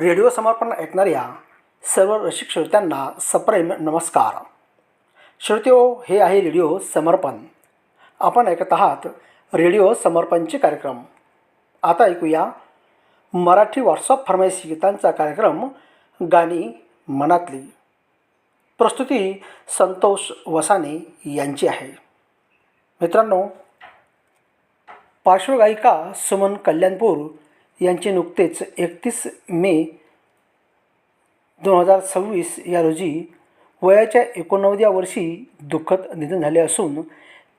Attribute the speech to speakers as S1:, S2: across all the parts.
S1: Radio समर्पण ऐकणाऱ्या सर्व रसिक श्रोत्यांना सप्रेम नमस्कार. श्रोत्यो, हे आहे रेडिओ समर्पण. आपण ऐकत आहात रेडिओ समर्पणचे कार्यक्रम. आता ऐकूया मराठी व्हॉट्सअप फरमाईश गीतांचा कार्यक्रम गाणी मनातली. प्रस्तुती संतोष वसाने यांची आहे. मित्रांनो, पार्श्वगायिका सुमन कल्याणपूर यांचे नुकतेच 31 मे 2026 या रोजी वयाच्या 89व्या वर्षी दुःखद निधन झाले असून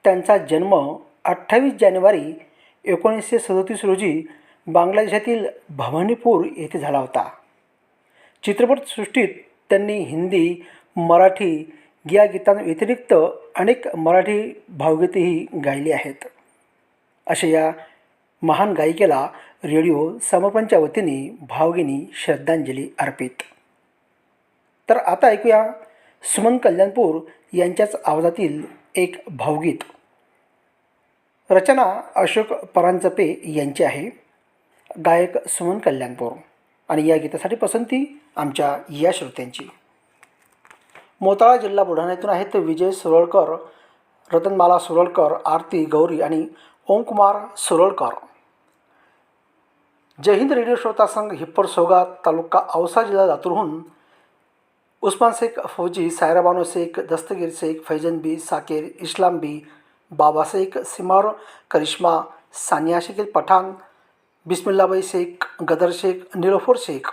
S1: त्यांचा जन्म 28 जानेवारी 1937 रोजी बांगलादेशातील भवानीपूर येथे झाला होता. चित्रपटसृष्टीत त्यांनी हिंदी, मराठी या गीतांव्यतिरिक्त अनेक मराठी भावगीतेही गायली आहेत. अशा या महान गायिकेला रेडिओ समर्पणच्या वतीने भावगीनी श्रद्धांजली अर्पित. तर आता ऐकूया सुमन कल्याणपूर यांच्याच आवाजातील एक भावगीत. रचना अशोक परांजपे यांची आहे, गायक सुमन कल्याणपूर. आणि या गीतासाठी पसंती आमच्या या श्रोत्यांची. मोताळा जिल्हा बुलढाण्यातून आहेत विजय सुरळकर, रतनमाला सुरळकर, आरती गौरी आणि ओमकुमार सुरळकर. जय हिंद रेडिओ श्रोता संघ, हिप्पर सोगा, तालुका औसा, जिल्हा लातूरहून उस्मान शेख फौजी, सायरा बानो शेख, दस्तगीर शेख, फैजन बी, साकेर, इस्लाम बी, बाबा शेख, सिमार करिश्मा, सानिया शकील पठाण, बिस्मिल्लाबाई शेख, गदर शेख, निलोफर शेख.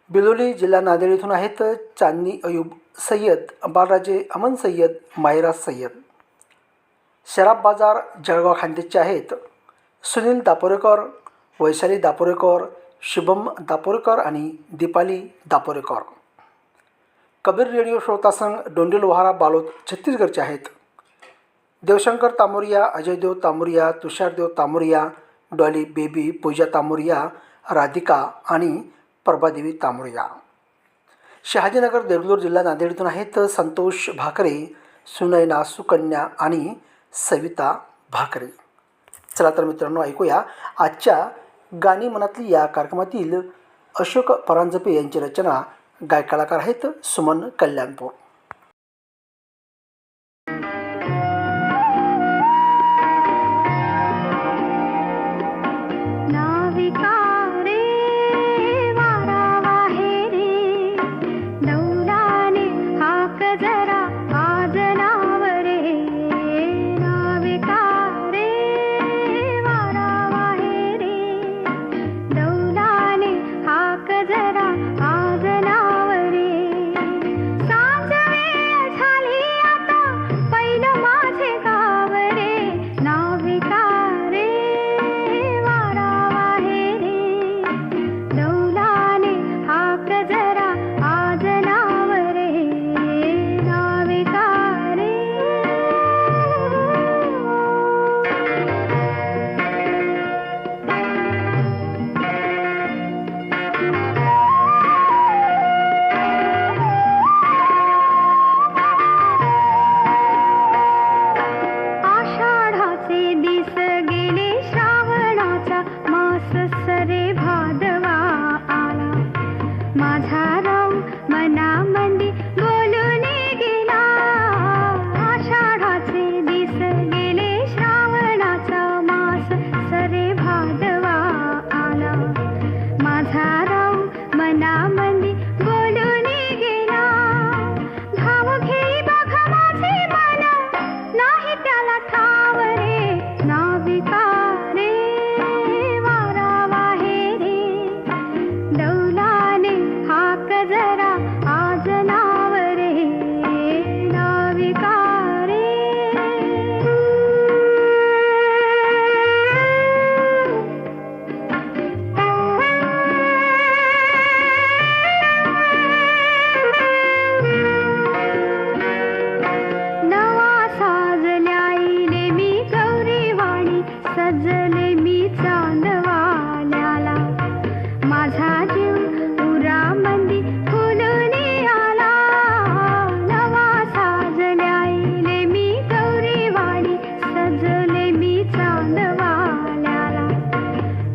S1: बिलोली जिल्हा नांदेड येथून आहेत चांदनी अयूब सय्यद, बाळराजे अमन सय्यद, माहिरा सय्यद. शराब बाजार जळगाव खानदेशचे आहेत सुनील दापोरेकर, वैशाली दापोरेकर, शुभम दापोरेकर आणि दीपाली दापोरेकर. कबीर रेडिओ श्रोता संघ डोंडी लोहारा बालोद छत्तीसगडचे आहेत देवशंकर तामोरिया, अजयदेव तामोरिया, तुषारदेव तामोरिया, डॉली बेबी, पूजा तामोरिया, राधिका आणि प्रभादेवी तामोरिया. शहाजीनगर देगलूर जिल्हा नांदेड येथून आहेत संतोष भाकरे, सुनयना, सुकन्या आणि सविता भाकरे. चला तर मित्रांनो, ऐकूया आजच्या गाणी मनातली या कार्यक्रमातील अशोक परांजपे यांची रचना. गायक कलाकार आहेत सुमन कल्याणपूर.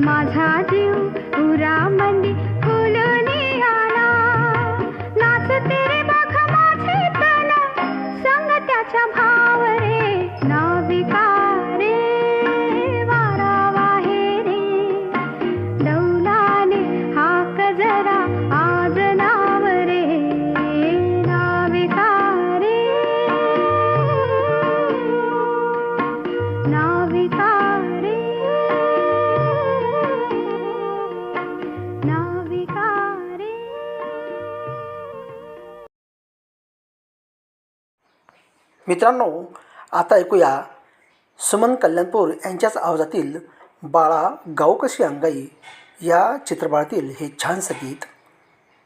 S2: माझा जीव उरा मंदी फुल नाविका रे.
S1: मित्रांनो, आता ऐकूया सुमन कल्याणपूर यांच्याच आवाजातील बाळा गाऊ कशी अंगाई या चित्रपटातील हे छानसं गीत.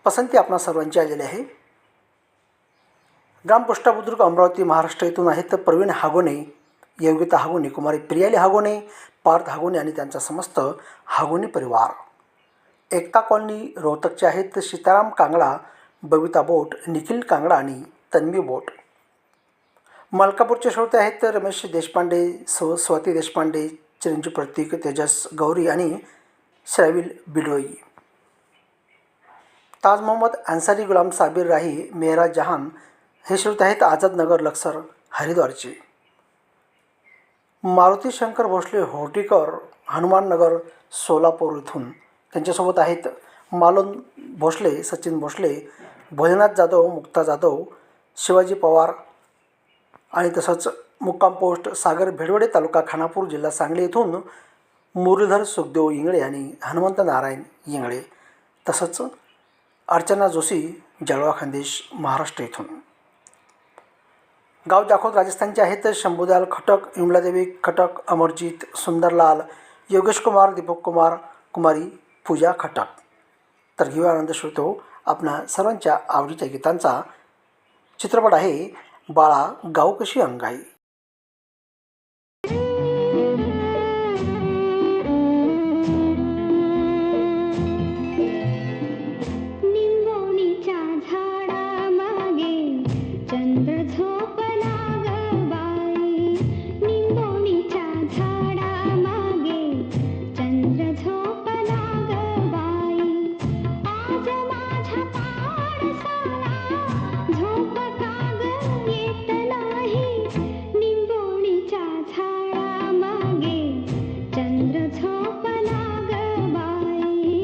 S1: पसंती आपणा सर्वांची आलेली आहे. ग्रामपोस्टा बुद्रुक अमरावती महाराष्ट्र येथून आहेत प्रवीण हागोणे, योगिता हागोणे, कुमारी प्रियाली हागोणे, पार्थ हागोणे आणि त्यांचा समस्त हागोणे परिवार. एकता कॉलनी रोहतकचे आहेत सीताराम कांगडा, बबिता बोट, निखिल कांगडा आणि तन्वी बोट. मलकापूरचे श्रोते आहेत रमेश देशपांडे, स्वाती देशपांडे, चिरंजीव प्रतीक, तेजस गौरी आणि श्राविल बिडोई. ताज मोहम्मद अन्सारी, गुलाम साबिर राही, मेहरा जहान हे श्रोते आहेत आझादनगर लक्सर हरिद्वारचे. मारुती शंकर भोसले होर्टीकर, हनुमाननगर सोलापूर इथून त्यांच्यासोबत आहेत मालोन भोसले, सचिन भोसले, भोलेनाथ जाधव, मुक्ता जाधव, शिवाजी पवार आणि तसंच मुक्काम पोस्ट सागर भेडवडे, तालुका खानापूर, जिल्हा सांगली येथून मुरलीधर सुखदेव इंगळे आणि हनुमंत नारायण इंगळे. तसंच अर्चना जोशी, जळवा खानदेश, महाराष्ट्र येथून. गाव जाखोद राजस्थानचे आहेत शंभूदयाल खटक, विमलादेवी खटक, अमरजीत, सुंदरलाल, योगेश कुमार, दीपक कुमार, कुमारी पूजा खटक. तर घेऊया आनंद श्रोतो आपणा सर्वांच्या आवडीच्या गीतांचा. चित्रपट आहे बाळा गाऊ कशी अंगाई.
S2: निंबोणीच्या झाडामागे चंद्र झोपला ग बाई. निंबोणीच्या झाडामागे चंद्र झोपला ग बाई. आज माझ्या पाडसाला झोप का ग येत नाही. निंबोणीच्या झाडामागे चंद्र झोपला ग बाई.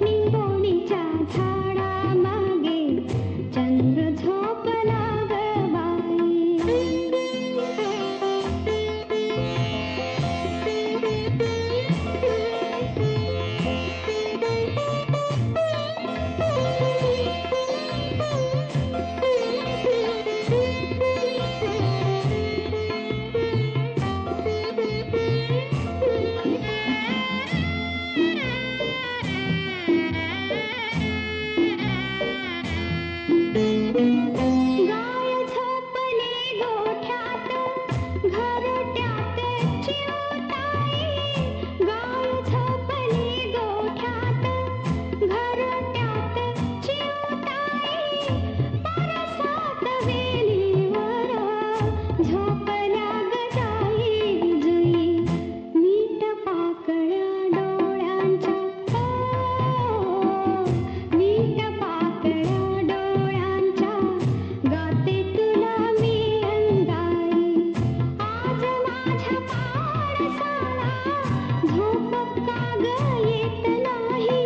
S2: निंबोणीच्या झाडामागे चंद्र झोपला ग बाई. गाय झोपली गोठ्यात घरट्यात चिवताई. गाय झोपली गोठ्यात घरट्यात चिवताई. परसात वेलीवर झोपल्या ग ताई जुई. मीठ पाकळ्या डोळ्यांच्या मीठ पाकळ्या डोळ्यांच्या गाते तुला मी अंगाई. आज माझ्या पाडसाला झोप का ग येत नाही.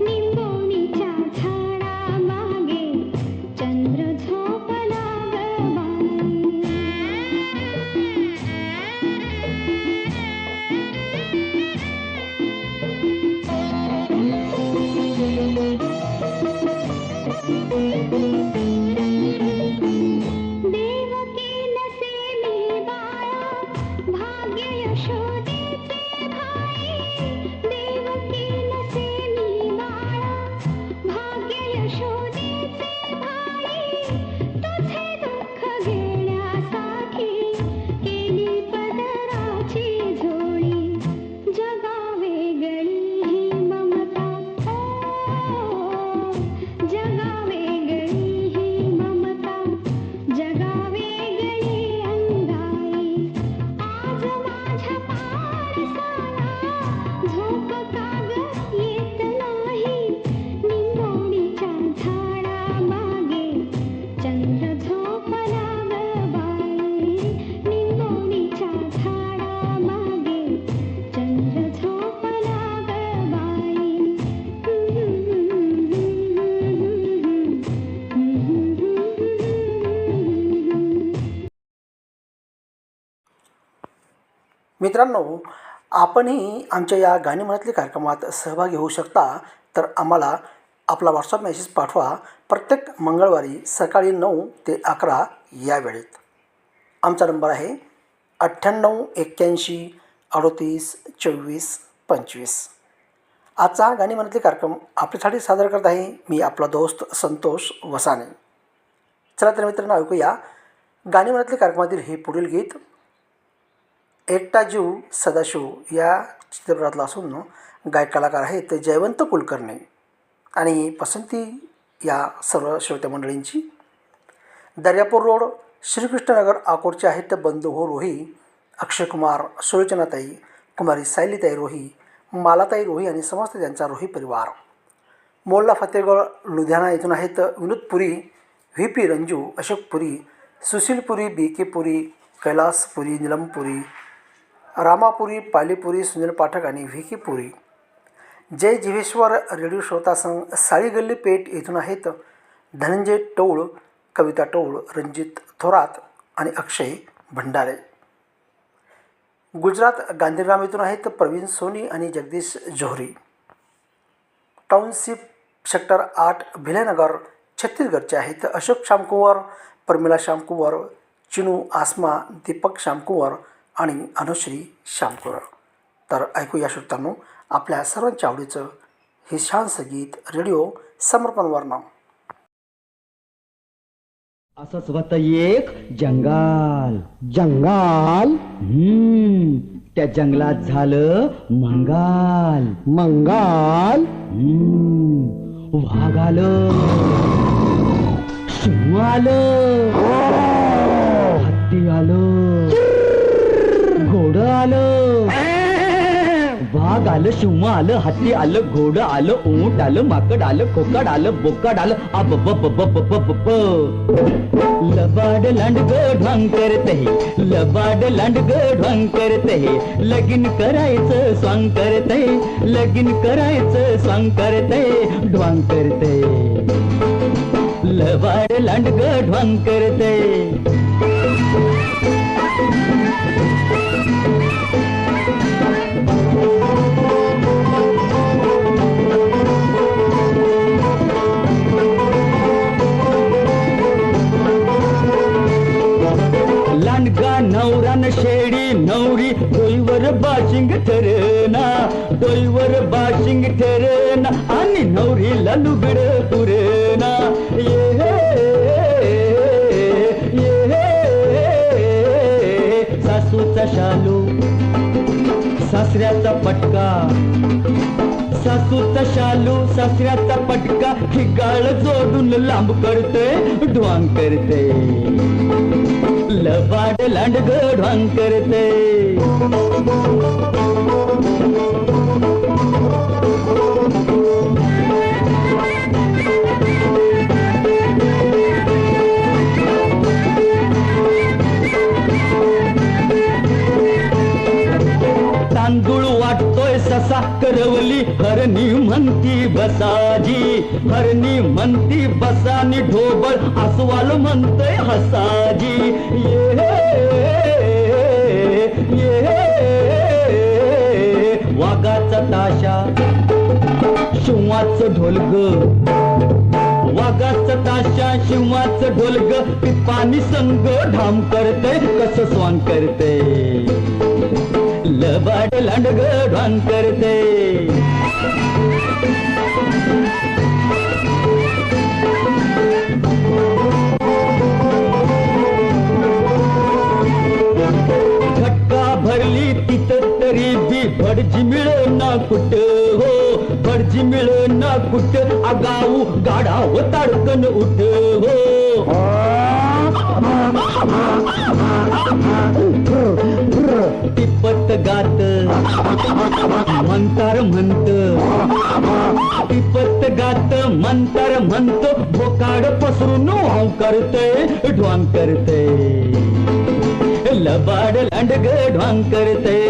S2: निंबोणीच्या झाडामागे चंद्र झोपला ग बाई. देवकी नसेली बाळा भाग्य यशोदेचे भाई. देवकी नसेली बाळा भाग्य यशोदेचे भाई. तुझे दुःख घेण्यासाठी केली पदराची झोळी. जगावे गळी ही ममता जगावे गळी ही ममता. जगावे गळी अंगाई. आज माझ्या पाडसाला झोप का ग येत नाही. निंबोणीच्या झाडामागे चंद्र झोपला ग बाई. निंबोणीच्या झाडामागे चंद्र झोपला ग बाई.
S1: मित्रांनो, आपणही आमच्या या गाणी मनातली कार्यक्रमात सहभागी होऊ शकता. तर आम्हाला आपला व्हॉट्सअप मेसेज पाठवा प्रत्येक मंगळवारी सकाळी 9 ते 11 या वेळेत. आमचा नंबर आहे 9881382425. आजचा गाणी म्हणतले कार्यक्रम आपल्यासाठी सादर करत आहे मी आपला दोस्त संतोष वसाने. चला तर मित्रांनो, ऐकूया गाणी म्हणतले कार्यक्रमातील हे पुढील गीत. एकटा जीव सदाशिव या चित्रपटातला असून गायक कलाकार आहेत जयवंत कुलकर्णी आणि पसंती या सर्व श्रोते मंडळींची. दर्यापूर रोड, श्रीकृष्णनगर, अकोटचे आहेत बंधू हो रोही, अक्षय कुमार, सुलोचनाताई, कुमारी सायलीताई रोही, मालाताई रोही आणि समस्त त्यांचा रोही परिवार. मोल्ला फतेहगड, लुधियाना येथून आहेत विनोद पुरी, व्ही पी रंजू, अशोक पुरी, सुशील पुरी, बी के पुरी, कैलास पुरी, नीलम पुरी, रामापुरी, पालीपुरी, सुनील पाठक आणि व्ही के पुरी. जय जिवेश्वर रेडिओ श्रोता संघ, साळी गल्ली पेठ येथून आहेत धनंजय टोळ, कविता टोळ, रणजित थोरात आणि अक्षय भंडारे. गुजरात गांधीग्राम येथून आहेत प्रवीण सोनी आणि जगदीश जोहरी. टाउनशिप सेक्टर 8 भिलेनगर, छत्तीसगडचे आहेत अशोक श्यामकुंवर, प्रमिला श्यामकुंवर, चिनू आसमा, दीपक श्यामकुंवर आणि अनुश्री श्यामकुंवर. तर ऐकूया श्रोत्यांनो आपल्या सर्वांच्या आवडीचं हे छानसं गीत रेडिओ समर्पणवरनं.
S3: असंच होतं एक जंगल.
S4: जंगल
S3: त्या जंगलात झालं मंगल.
S4: मंगल
S3: वाघ आलं, सिंह आलं, हत्ती आलं, घोडं आलं. वाघ आलं, सिंह आलं, हत्ती आलं, घोडं आलं, ऊंट आलं, माकड आलं, खोकड आलं, बोकड आलं. अब बप बप बप बप लबाड लांडग ढोंग करते, लबाड लांडग ढोंग करते, लगीन करायचं स्वांग करते, लगीन करायचं स्वांग करते, ढोंग करते, लबाड लांडग ढोंग करते. नवरान शेडी नवरी डोईवर बाशिंग ठरेना, डोईवर बाशिंग ठरेना आणि नवरीला लुगड पुरेना. ये सासूचा शालू, सासऱ्याचा पटका, सासूचा शालू, सासऱ्याचा पटका, ही गाळ जोडून लांब करते, ढोंग करते, लबाड लांडग ढोंग करते. तांदूळ वाटतोय ससा करवली, हरणी म्हणती बसाजी, हरणी म्हणती बसानी, ढोबळ अस्वाल म्हणतोय हसाजी. वाघाचा ताशा, शिवाचं ढोलग, वाघाचा ताशा, शिवाचं ढोलग, पिपानी संग ढाम करते, कसं स्वांग करते, लबाड लांडग ढोंग करते. घटका भरली तिथं तरी बी भडजी मिळना कुठ हो, भडजी मिळना कुठ, आगाऊ गाडाव ताडकन उठ हो. टिपत गात म्हणतार म्हणत, टिपत गात म्हणतार म्हणत, बोकाड पसरून वाव करतय, ढोंग करतय, लबाड लांडग ढोंग करतय.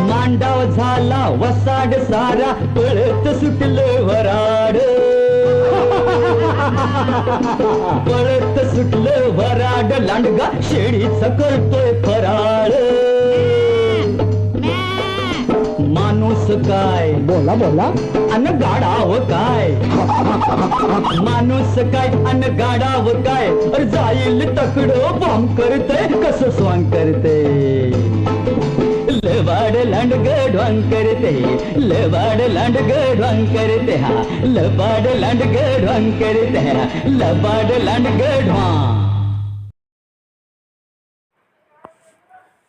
S3: मांडाव झाला वसाड सारा, पळत सुटलं वराड, पळत सुट लांडगा शेळीच करतोय फराळ. माणूस काय
S4: बोला बोला
S3: अन गाडाव काय, माणूस काय अन गाडाव काय, अरे जाईल तकडं बॉम्ब करते कसं स्वांग करते. लबाड लांडग ढोंग करते, लबाड लांडग ढोंग करते, हा लबाड लांडग ढोंग करते, हा लबाड लांडग ढोंग.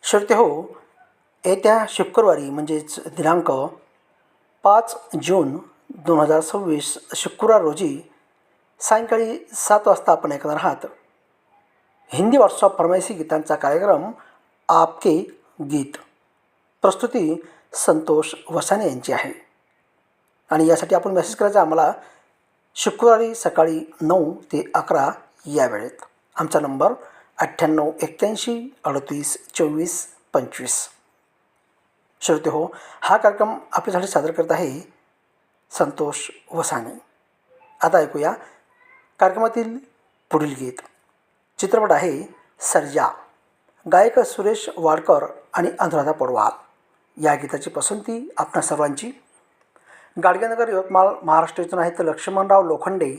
S1: श्रोते हो, येत्या शुक्रवारी म्हणजेच दिनांक 5 जून 2026 शुक्रवार रोजी सायंकाळी 7 वाजता आपण ऐकणार आहात हिंदी व्हॉट्सअप फरमाईशी गीतांचा कार्यक्रम आपके गीत. प्रस्तुती संतोष वसाने यांची आहे. आणि यासाठी आपण मेसेज करायचा आम्हाला शुक्रवारी सकाळी 9 ते 11 या वेळेत. आमचा नंबर 9881 38 24 25. श्रोते हो, हा कार्यक्रम आपल्यासाठी सादर करत आहे संतोष वसाने. आता ऐकूया कार्यक्रमातील पुढील गीत. चित्रपट आहे सर्जा. गायक सुरेश वाडकर आणि अनुराधा पौडवाल. या गीताची पसंती आपणा सर्वांची. गाडगेनगर यवतमाळ महाराष्ट्र इथून आहेत लक्ष्मणराव लोखंडे,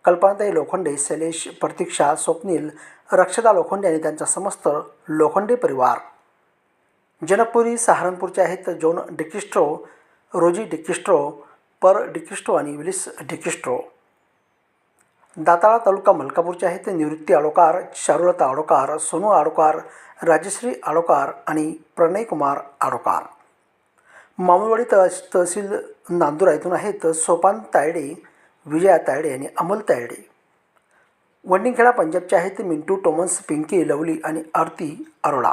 S1: कल्पनाताई लोखंडे, शैलेश, प्रतीक्षा, स्वप्नील, रक्षदा लोखंडे आणि त्यांचा समस्त लोखंडे परिवार. जनकपुरी सहारनपूरचे आहेत जॉन डिकिस्ट्रो, रोजी डिकिस्ट्रो, पर डिकिस्ट्रो आणि विलिस डिकिस्ट्रो. दाताळा तालुका मलकापूरचे आहेत निवृत्ती आडोकार, चारुलता आडोकार, सोनू आडोकार, राजश्री आडोकार आणि प्रणय कुमार आडोकार. मामुलवाडी तहसील नांदुरा इथून आहेत सोपान तायडे, विजया तायडे आणि अमोल तायडे. वंडिंगखेडा पंजाबचे आहेत मिंटू, टोमन्स, पिंकी, लवली आणि आरती अरोडा.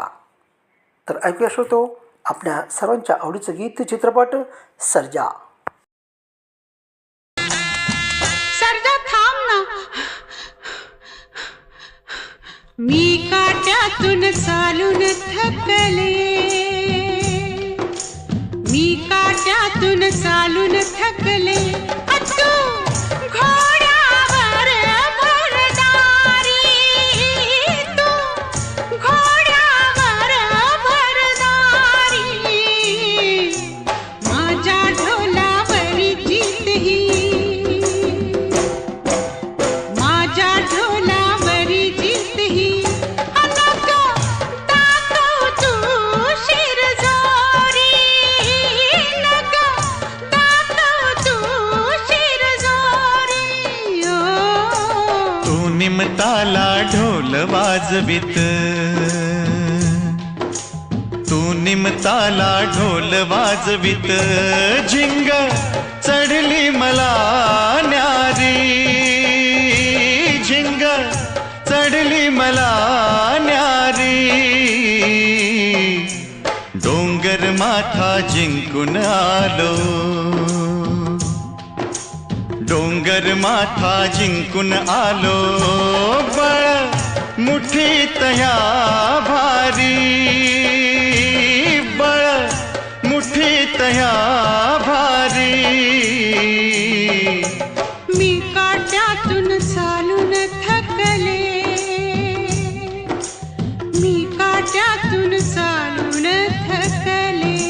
S1: तर ऐकूया श्रोतो आपल्या सर्वांच्या आवडीचं गीत, चित्रपट सर्जा.
S5: सर्जा थांब ना, मी काट्यातून चालून थकले, मी काट्यातून चालून थकले, तू घोड्यावर भरदारी, तू घोड्यावर भरदारी, माझ्या ढोलावरी जीत ही, माझ्या ढोलावरी जीत ही, नको दाखव तू शिरजोरी, नको दाखव तू शिरजोरी.
S6: तू निमताला ढोल वाजवित, तू निमताला ढोल वाजवित, झिंग चढली मला न्यारी, झिंग चढली मला न्यारी. डोंगर माथा जिंकून आलो, डोंगर माथा जिंकून आलो, बळ मुठीत ह्या भारी, बळ मुठीत ह्या भारी.
S5: मी काट्यातून चालून थकले, मी काट्यातून चालून थकले.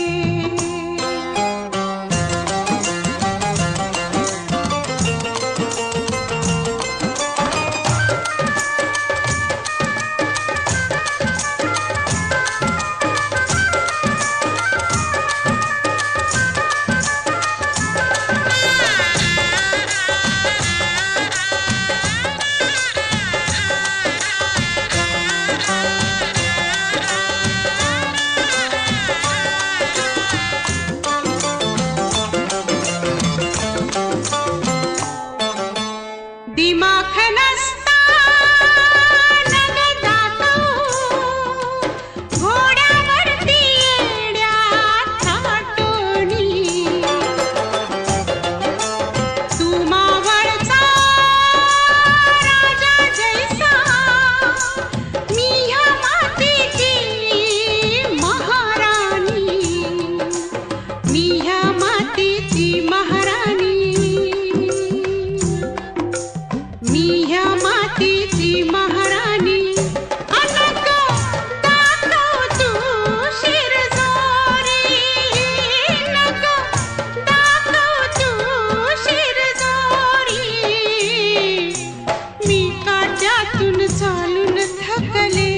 S5: चालून थकले,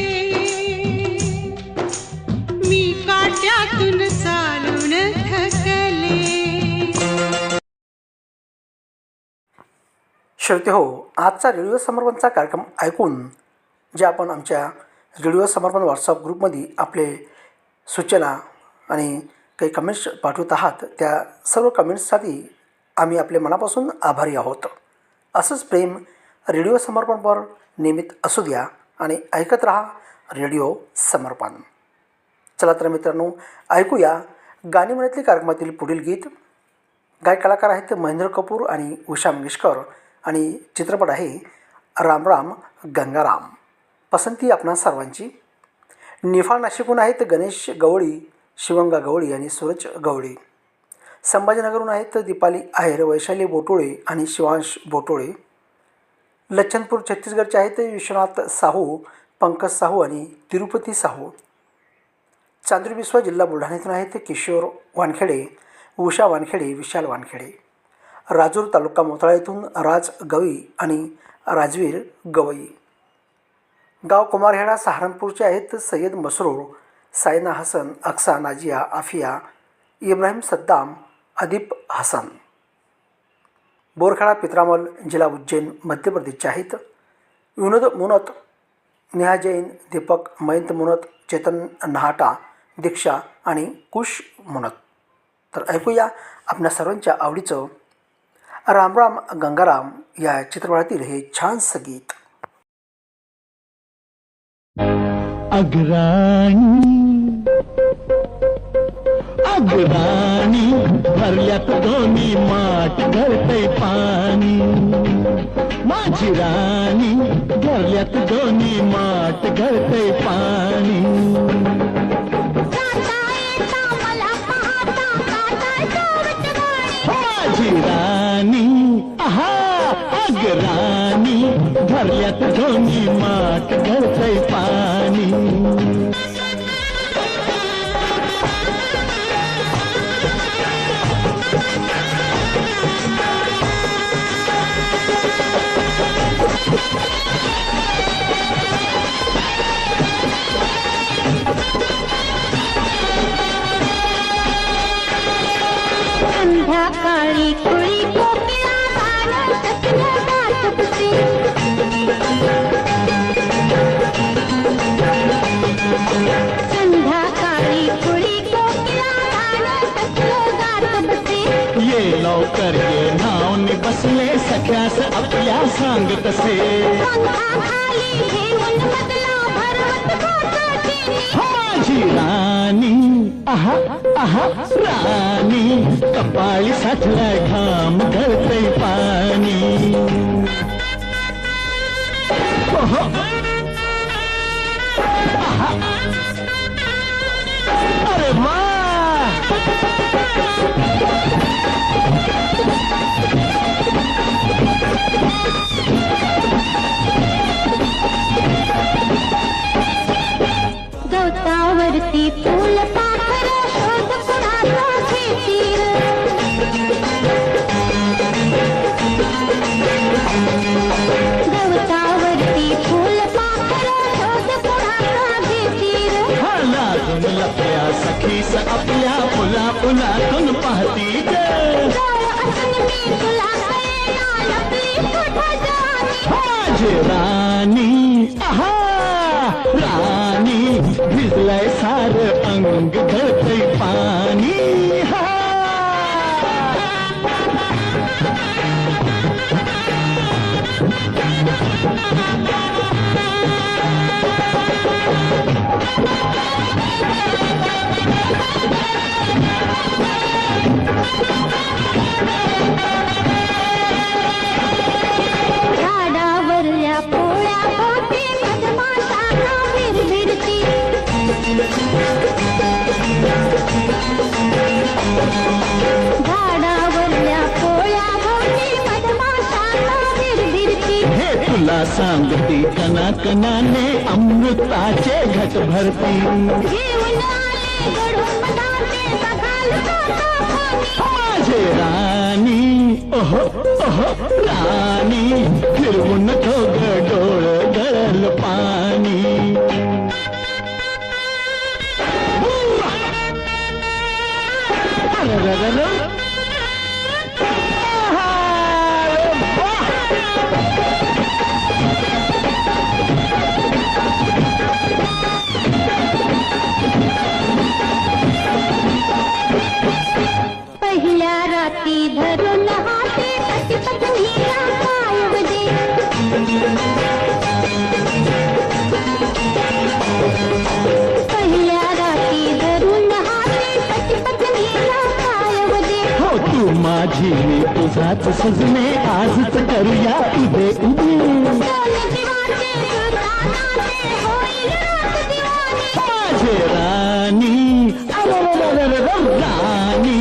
S5: मी काट्यातून चालून थकले.
S1: श्रोते हो, आजचा रेडिओ समर्पणचा कार्यक्रम ऐकून जे आपण आमच्या रेडिओ समर्पण व्हॉट्सअप ग्रुपमध्ये आपले सूचना आणि काही कमेंट्स पाठवत आहात, त्या सर्व कमेंट्ससाठी आम्ही आपले मनापासून आभारी आहोत. असंच प्रेम रेडिओ समर्पणवर नियमित असू द्या आणि ऐकत रहा रेडिओ समर्पण. चला तर मित्रांनो, ऐकूया गाणी म्हणतली कार्यक्रमातील पुढील गीत. गायक कलाकार आहेत महेंद्र कपूर आणि उषा मंगेशकर आणि चित्रपट आहे राम राम गंगाराम. पसंती आपणा सर्वांची. निफाड नाशिकहून आहेत गणेश गवळी, शिवंगा गवळी आणि सूरज गवळी. संभाजीनगरहून आहेत दीपाली आहेर, वैशाली बोटोळे आणि शिवांश बोटोळे. लच्छनपूर छत्तीसगडचे आहेत विश्वनाथ साहू, पंकज साहू आणि तिरुपती साहू. चांदूर बिस्वा जिल्हा बुलढाण्यातून आहेत किशोर वानखेडे, उषा वानखेडे, विशाल वानखेडे. राजूर तालुका मोताळा येथून राज गवई आणि राजवीर गवई. गाव कुमारहेडा सहारनपूरचे आहेत सय्यद मसरूर, सायना हसन, अक्सा, नाजिया, आफिया, इब्राहिम सद्दाम, अदीप हसन. बोरखेडा पित्रामल जिल्हा उज्जैन मध्य प्रदेशचे आहेत विनोद मुनत, नेहा जैन, दीपक मयंत मुनत, चेतन नहाटा, दीक्षा आणि कुश मुनत. तर ऐकूया आपल्या सर्वांच्या आवडीचं राम राम गंगाराम या चित्रपटातील हे छानसं गीत.
S3: अग्राणी अग्राणी भरल्यात दोन्ही माठ गळतय पाणी, माझी राणी भरल्यात दोन्ही माठ गळतय पाणी. माझी राणी आहा अग्राणी भरल्यात दोन्ही माठ गळतय पाणी.
S2: संध्याकाळी कुळी कोकिळा गाणं सखीला गात बसे. संध्याकाळी कुळी कोकिळा गाणं सखीला गात बसे.
S3: ये लवकर ये नावनी बसले सख्यास आपल्या सांगत से.
S2: पंखाखाली घेऊन बदला भरवत बोटाची.
S3: माझी राणी आहा आहा राणी कपाळी साठलाय घाम गळतय पाणी. ओहो. आहा. अरे वा.
S2: गवतावरती फूल पाखर शोध कुणाचा घेतील. गवतावरती फूल पाखर शोध कुणाचा घेतील.
S3: हा लागून लपल्या सखीस आपल्या फुला फुलातून पाहती ग.
S2: जवळ असून मी तुला कळेना लपली कुठं जाणी.
S3: माझी राणी आहा राणी भिजलंय सार अंग गळतय पाणी. हा.
S2: झाडावरल्या पोळ्या पोटी मधमाशांना भिरभिरती. झाडावरल्या पोळ्या पोटी मधमाशांना भिरभिरती.
S3: हे तुला सांगती कणाकणाने अमृताचे घट भरती.
S2: घेऊन आले गडून मधाचे बघाल काका खाणी.
S3: माझे राणी ओहो ओहो राणी फिरवून नको ग डोळ गळल पाणी अररररर.
S2: पहिल्या रात्री धरून हाते पती पत्नीला पायव दे पहिल्या रात्री धरून हाते पती पत्नीला पायव दे
S3: हो तू माझी मी तुझाच सजने आजच करूया उदे उदे
S2: दोन जीवाचे सुतानाचे होईल रात दिवाणी
S3: माझे राणी अरररररर राणी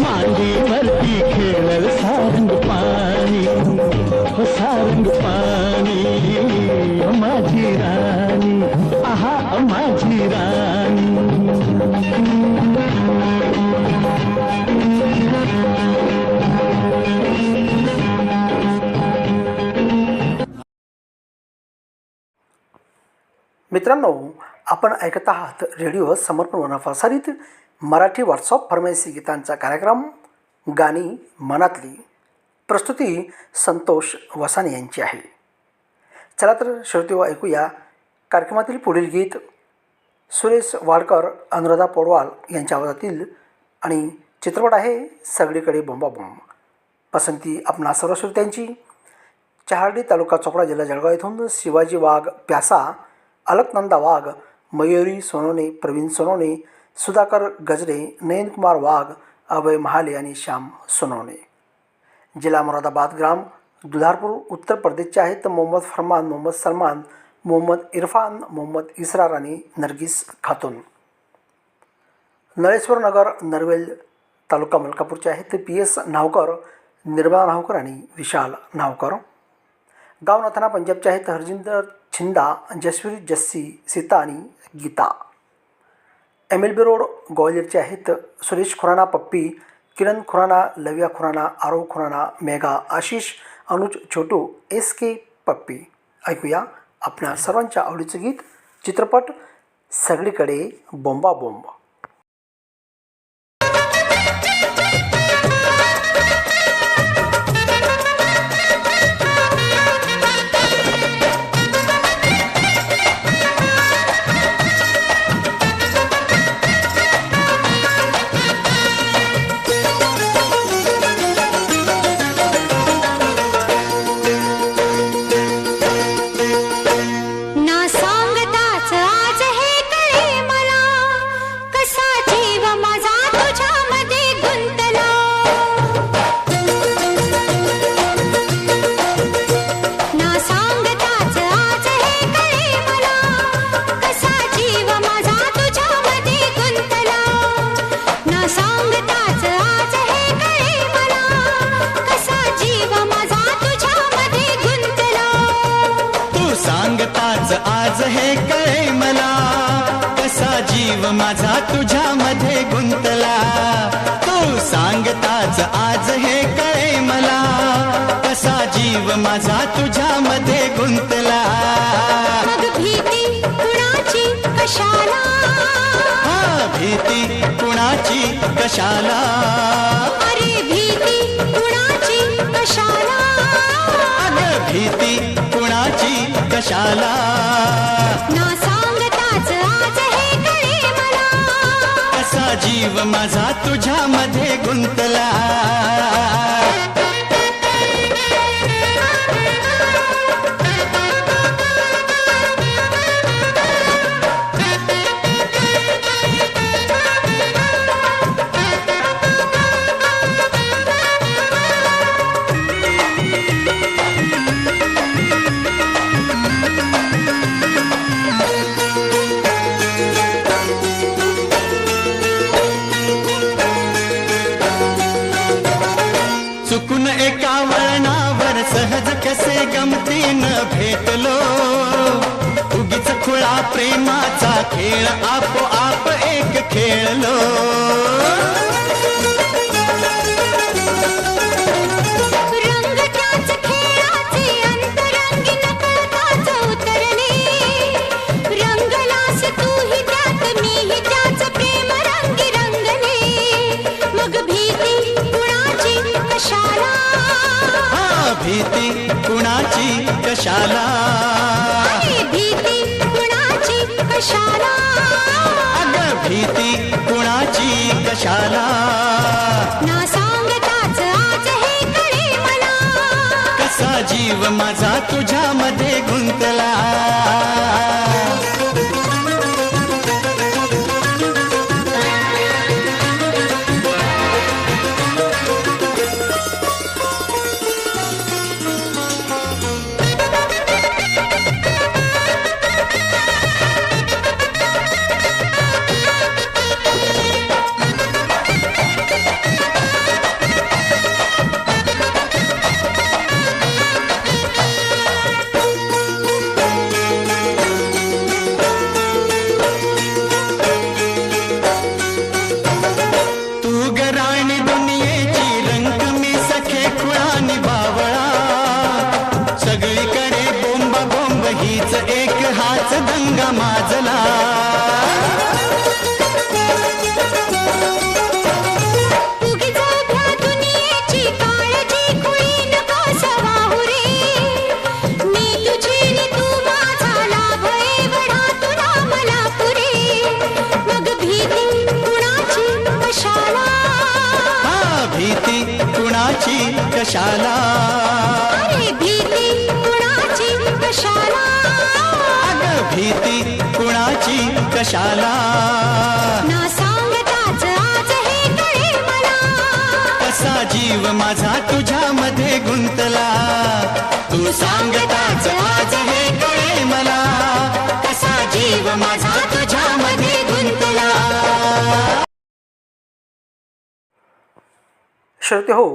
S3: मांडीवरती खेळल सारंग पाणी हो सारंग पाणी माझी राणी आहा माझी राणी
S1: मित्रांनो, आपण ऐकत आहात रेडिओ समर्पण प्रसारित मराठी व्हॉट्सअप फरमाइशी गीतांचा कार्यक्रम गाणी मनातली. प्रस्तुती संतोष वसाने यांची आहे. चला तर श्रोतेहो, ऐकूया कार्यक्रमातील पुढील गीत. सुरेश वाडकर, अनुराधा पौडवाल यांच्या आवाजातील आणि चित्रपट आहे सगळीकडे बोंबाबोंब. पसंती आपणा सर्व श्रोत्यांची. चहार्डी तालुका चोपडा जिल्हा जळगाव येथून शिवाजी वाघ प्यासा, अलकनंदा वाघ, मयुरी सोनोने, प्रवीण सोनोने, सुधाकर गजरे, नयनकुमार वाघ, अभय महाले आणि श्याम सोनोने. जिल्हा मुरादाबाद, ग्राम दुधारपूर, उत्तर प्रदेशचे आहेत मोहम्मद फरमान, मोहम्मद सलमान, मोहम्मद इरफान, मोहम्मद इसरार आणि नरगिस खातून. नळेश्वर नगर, नरवेल तालुका मलकापूरचे आहेत PS नावकर, निर्मला नावकर आणि विशाल नावकर. गाव नथाना पंजाबचे आहेत हरजिंदर छिंदा, जसवीर जस्सी, सीता आणि गीता. MLB रोड ग्वालियरचे आहेत सुरेश खुराना, पप्पी, किरण खुराना, लव्या खुराना, आरव खुराना, मेघा, आशिष, अनुज, छोटू, SK पप्पी. ऐकूया आपल्या सर्वांच्या आवडीचं गीत, चित्रपट सगळीकडे बोंबाबोंब.
S2: ना सांगताच आज हे कळे मला कसा जीव माझा तुझ्यामध्ये गुंतला ना सांगताच आज हे कळे मला कसा जीव माझा तुझ्यामध्ये गुंतला ना सांगताच आज हे कळे मला कसा जीव माझा तुझ्यामध्ये गुंतला
S6: तू सांगताच आज हे कळे मला कसा जीव माझा तुझ्यामध्ये गुंतला तू सांगताच आज हे कळे मला कसा जीव माझा तुझ्यामध्ये गुंतला
S2: मग भीती कुणाची कशाला
S6: हा भीती कुणाची कशाला
S2: अरे भीती कुणाची कशाला
S6: अगं भीती कुणाची कशाला
S2: ना सांगताच आज हे कळे मला
S6: कसा जीव माझा तुझ्यामध्ये गुंतला चुकून एका वळणावर सहज कसे गमतीनं भेटलो उगीच खुळा प्रेमाचा खेळ आपोआप एक खेळलो कशाला
S2: ना सांगताच आज हे कळे मला
S6: कसा जीव माझा तुझ्यामध्ये गुंतला माजला
S2: उगीच त्या दुनियेची काळजी खुळी नको सवाहू रे मी तुझी रे तू माझा लाभ एवढा तुला मला पुरे मग भीती कुणाची कशाला
S6: भीती कुणाची कशाला
S2: अरे भीती कुणाची कशाला
S6: भीती कुणाची कशाला
S2: ना सांगताच आज हे कळे मला
S6: कसा जीव माझा तुझ्यामध्ये गुंतला तू सांगताच आज हे कळे मला कसा जीव माझा तुझ्यामध्ये गुंतला
S1: श्रोते हो,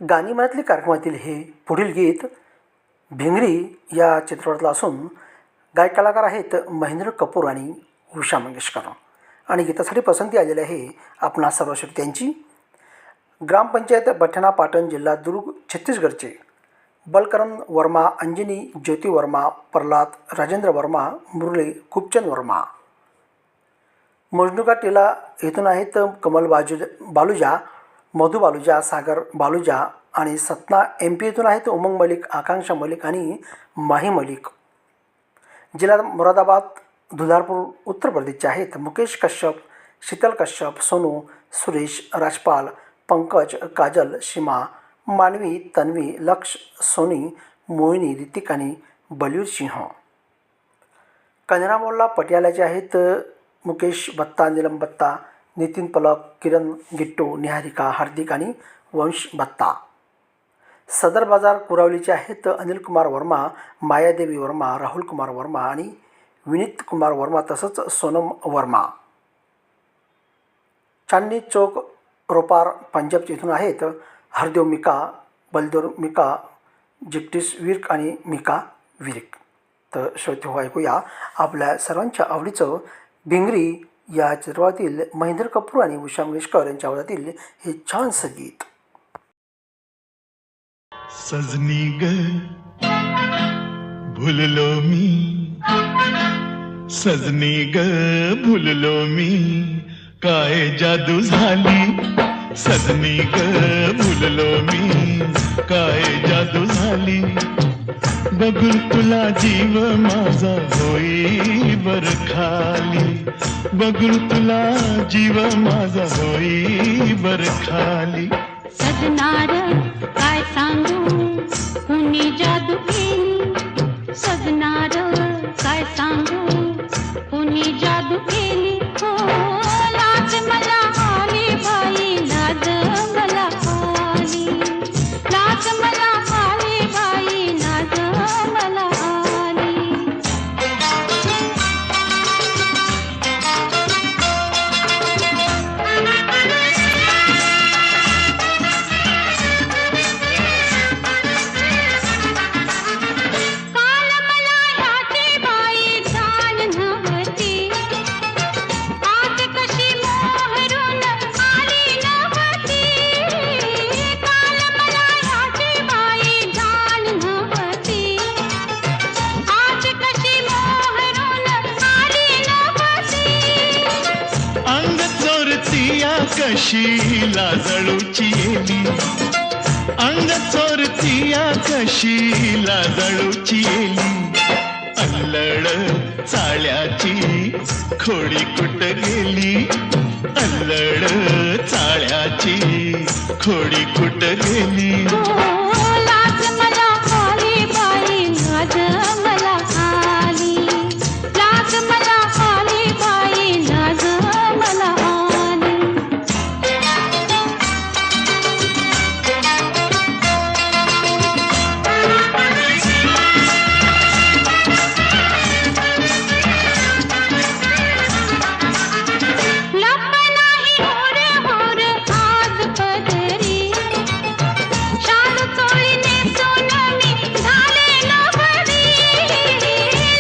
S1: गाणी मनातली कार्यक्रमातील हे पुढील गीत भिंगरी या चित्रपटातलं असून गायक कलाकार आहेत महेंद्र कपूर आणि उषा मंगेशकर आणि गीतासाठी पसंती आलेली आहे आपणा सर्व श्रोत्यांची. ग्रामपंचायत बठणा पाटण जिल्हा दुर्ग छत्तीसगडचे बलकरण वर्मा, अंजनी ज्योती वर्मा, प्रल्हाद राजेंद्र वर्मा, मुरली खूबचंद वर्मा. मजनुका टीला येथून आहेत कमल बालुजा, मधु बालुजा, सागर बालुजा आणि सतना MP येथून आहेत उमंग मलिक, आकांक्षा मलिक आणि माही मलिक. जिल्हा मुरादाबाद दुधारपूर उत्तर प्रदेशचे आहेत मुकेश कश्यप, शीतल कश्यप, सोनू, सुरेश, राजपाल, पंकज, काजल, सीमा, मानवी, तन्वी, लक्ष, सोनी, मोहिनी, ऋतिक आणि बलवीर सिंह. कन्हरा मोल्ला पटियालाचे आहेत मुकेश भत्ता, नीलम भत्ता, नितीन पलक, किरण गिट्टू, निहारिका, हार्दिक आणि वंश भत्ता. सदर बाजार कुरावलीचे आहेत अनिल कुमार वर्मा, मायादेवी वर्मा, राहुल कुमार वर्मा आणि विनीत कुमार वर्मा तसंच सोनम वर्मा. चांदनी चौक रोपार पंजाब येथून आहेत हरदेव मिका, बलदेव मिका, जिग्टीस विर्क आणि मिका विर्क. तर श्रोते हो, ऐकूया आपल्या सर्वांच्या आवडीचं भिंगरी या चित्रपटातील महेंद्र कपूर आणि उषा मंगेशकर यांच्या आवाजातील हे छानसं गीत.
S7: सजनी ग भुललो मी, सजनी ग भुललो मी, काय जादू झाली. सजनी ग भुललो मी, काय जादू झाली. बघून तुला जीव माझा होई बर खाली. बघून तुला जीव माझा होई बर खाली.
S2: सजनार काय सांगू कुणी जादू केली. सजनार काय सांगू कुणी जादू केली. हो लाज मला आली बाई, लाज मला आली. लाज मला आली बाई, लाज मला आली.
S7: कशी लाजळूची येली. अंग चोरतीया कशी लाजळूची येली. अल्लड चाळ्याची खोडी कुठ गेली, अल्लड चाळ्याची खोडी कुठ गेली.
S2: लाज मला आली बाई, लाज मला आली, लाज मला आली बाई, लाज मला आली. लप नाही होर होर आज पदरी, शाल चोळीने सोनमी झाले नवरी.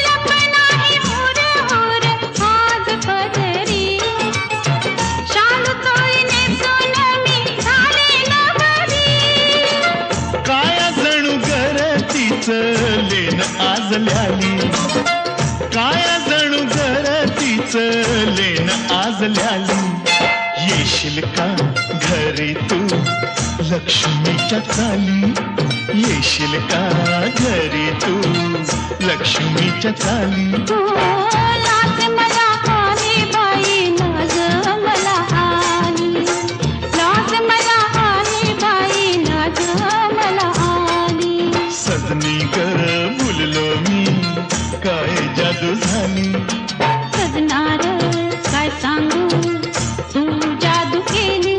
S2: लप नाही होर होर आज पदरी, शाल चोळीने सोनमी झाले नवरी.
S7: काय जणू गरतीच लेन आज ल्याली, काय जणू गरतीच लेन आज ल्याली. येशील का घरी तू लक्ष्मीच्या चाली, येशील का घरी तू लक्ष्मीच्या चाली.
S2: लाज मला आली बाई, लाज मला आली, लाज मला आली बाई, लाज मला आली.
S7: सजनी ग भुललो मी, काय जादू झाली.
S2: सजनार काय सांगू, तू जादू केली.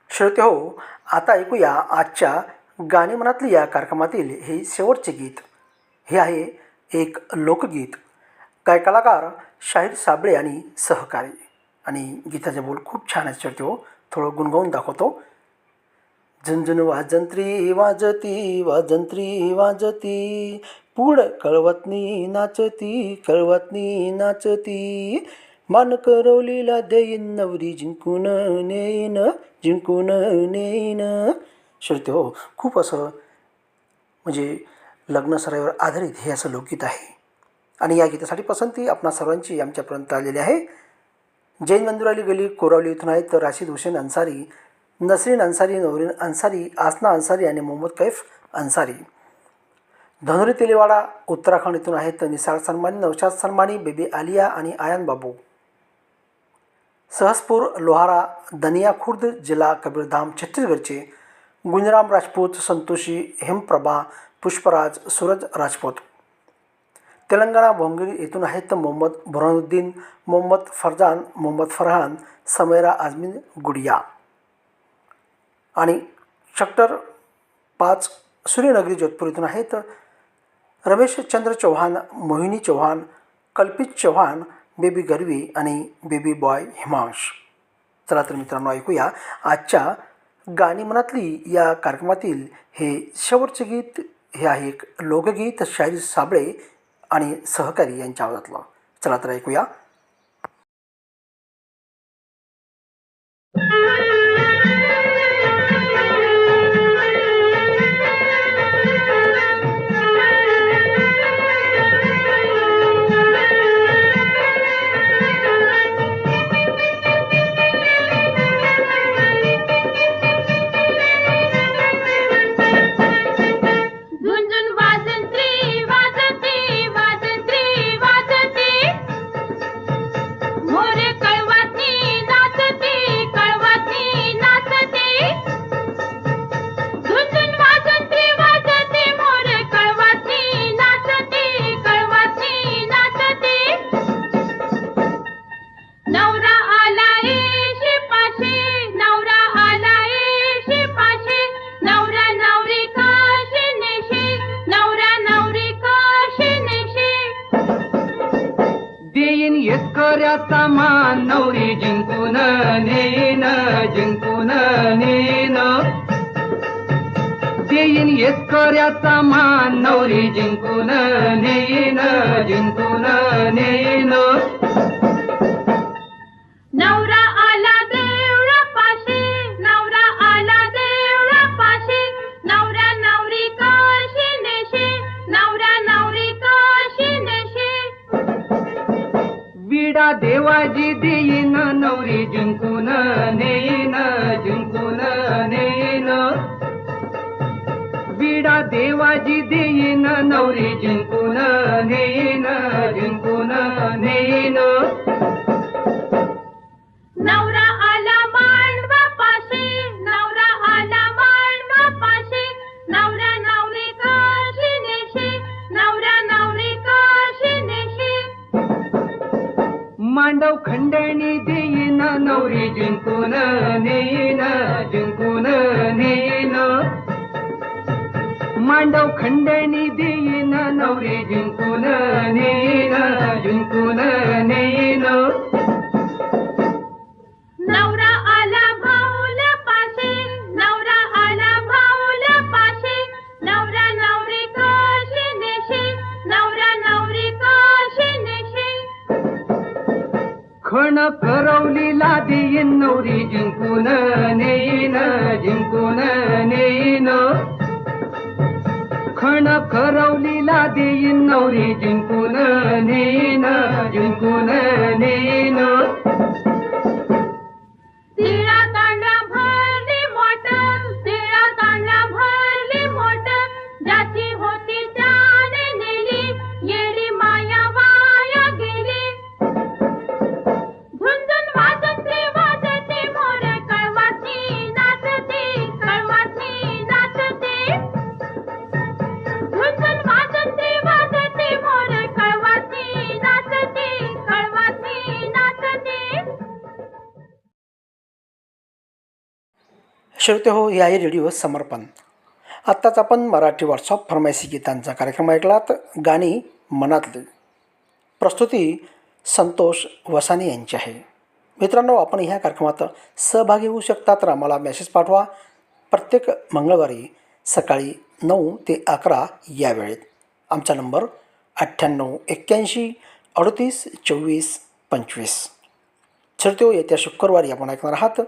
S1: श्रोते हो, आता ऐकूया आजच्या गाणी मनातली या कार्यक्रमातील हे शेवटचे गीत. हे आहे एक लोकगीत. काय कलाकार शाहीर साबळे आणि सहकारी. आणि गीताचे बोल खूप छान आहेत श्रोते हो, थोडं गुणगावून दाखवतो. झुंझुन वाजंत्री वाजती, वाजंत्री वाजती, पुढ कळवतनी नाचती, कळवतनी नाचती. मान करवलीला देईन नवरी जिंकून नेईन, जिंकून नेईन. श्रोते हो, खूप असं म्हणजे लग्न सराईवर आधारित हे असं लोकगीत आहे. आणि या गीतासाठी पसंती आपणा सर्वांची आमच्यापर्यंत आलेली आहे. जैन मंदिराली गली कोरावली इथून आहेत तर राशिद हुसेन अन्सारी, नसरीन अन्सारी, नवरीन अन्सारी, आसना अन्सारी आणि मोहम्मद कैफ अन्सारी. धनुरी तेलीवाडा उत्तराखंड इथून आहेत तर निसार सन्मानी, नौशाद सन्मानी, बेबी आलिया आणि आयान बाबू. सहसपूर लोहारा दनिया खुर्द जिल्हा कबीरधाम छत्तीसगडचे गुंजराम राजपूत, संतोषी, हेमप्रभा, पुष्पराज, सूरज राजपूत. तेलंगणा भोंगिरी येथून आहेत तर मोहम्मद बुरहानुद्दीन, मोहम्मद फरजान, मोहम्मद फरहान, समेरा आझमीन गुडिया. आणि सेक्टर 5 सूर्यनगरी जोधपूर इथून आहेत रमेश चंद्र चौहान, मोहिनी चौहान, कल्पित चौहान, बेबी गरवी आणि बेबी बॉय हिमांश. चला तर मित्रांनो, ऐकूया आजच्या गाणी मनातली या कार्यक्रमातील हे शेवटचे गीत. हे आहे एक लोकगीत शाहीर साबळे आणि सहकारी यांच्या आवाजातलं. चला तर ऐकूया.
S2: झुंझुन वाजंत्री वाजती, वाजंत्री वाजती, मोरे कळवाती नाचती, कळवाती नाचती. झुंझुन वाजंत्री वाजती, मोरे कळवाती नाचती, कळवाती नाचती. नवरा आलाय शिपाशी, नवरा आलाय शिपाशी, नवरा नवरी काशी नेशी, नवरा नवरी काशी नेशी.
S3: देईन येतकऱ्याचा मान नवरी जिंकून नेन, जिंकून नेन. देईन येतकऱ्याचा मान नवरी जिंकून नेन, जिंकून नेन.
S2: नवरा आला देवळापाशी, नवरा आला देवळापाशी, नवरा नवरी काशी नेशी, नवरा नवरी काशी नेशी.
S3: देवाजी देईन नवरी जिंकून नेईन जिंकून नेईन विडा देवाजी देईन नवरी जिंकून नेईन जिंकून नेईन
S2: नवरा आला मांडवापाशी नवरा आला मांडवापाशी नवरा नवरी काशी नेशी नवरा नवरी काशी नेशी
S3: मांडव खंडणी देईन नवरी जिंकून नेईन जिंकून नेईन मांडव खंडणी देईन नवरी जिंकून नेईन जिंकून नेईन
S2: नवरा आला भाऊला पाशी नवरा आला भाऊला पाशी नवरा नवरी काशी नेशी नवरा नवरी काशी नेशी
S3: खण करवलीला देईन नवरी जिंकून नेईन जिंकून नेईन खण करवलीला देईन नवरी जिंकून नेईन जिंकून नेईन
S2: तिळा तांडा भरली मोटर तिळा तांडा भरली मोटर ज्याची होती त्याने नेली येडी माया वाया गेली झुंझुन वाजते वाजते मोर कळवाची नाचते कळवाची नाचते झुंझुन वाजते वाजते मोर कळवाची नाचते कळवाची नाचते
S1: श्रोते हो, हे आहे रेडिओ समर्पण. आत्ताच आपण मराठी व्हॉट्सअप फरमाइशी गीतांचा कार्यक्रम ऐकलात. गाणी मनातली. प्रस्तुती संतोष वसाने यांची आहे. मित्रांनो, आपण ह्या कार्यक्रमात सहभागी होऊ शकता तर आम्हाला मेसेज पाठवा. प्रत्येक मंगळवारी सकाळी 9 ते 11 या वेळेत. आमचा नंबर 9881382425. श्रोते हो, येत्या शुक्रवारी आपण ऐकणार आहात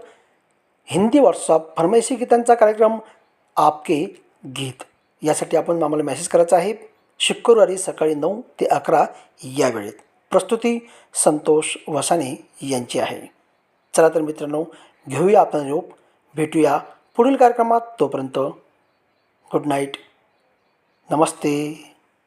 S1: हिंदी व्हॉट्सअप फरमाइशी गीतांचा कार्यक्रम आपके गीत. यासाठी आपण आम्हाला मेसेज करायचा आहे शुक्रवारी सकाळी 9 ते 11 या वेळेत. प्रस्तुती संतोष वसाने यांची आहे. चला तर मित्रांनो, घेऊया आपण निरोप. भेटूया पुढील कार्यक्रमात. तोपर्यंत गुड नाईट. नमस्ते.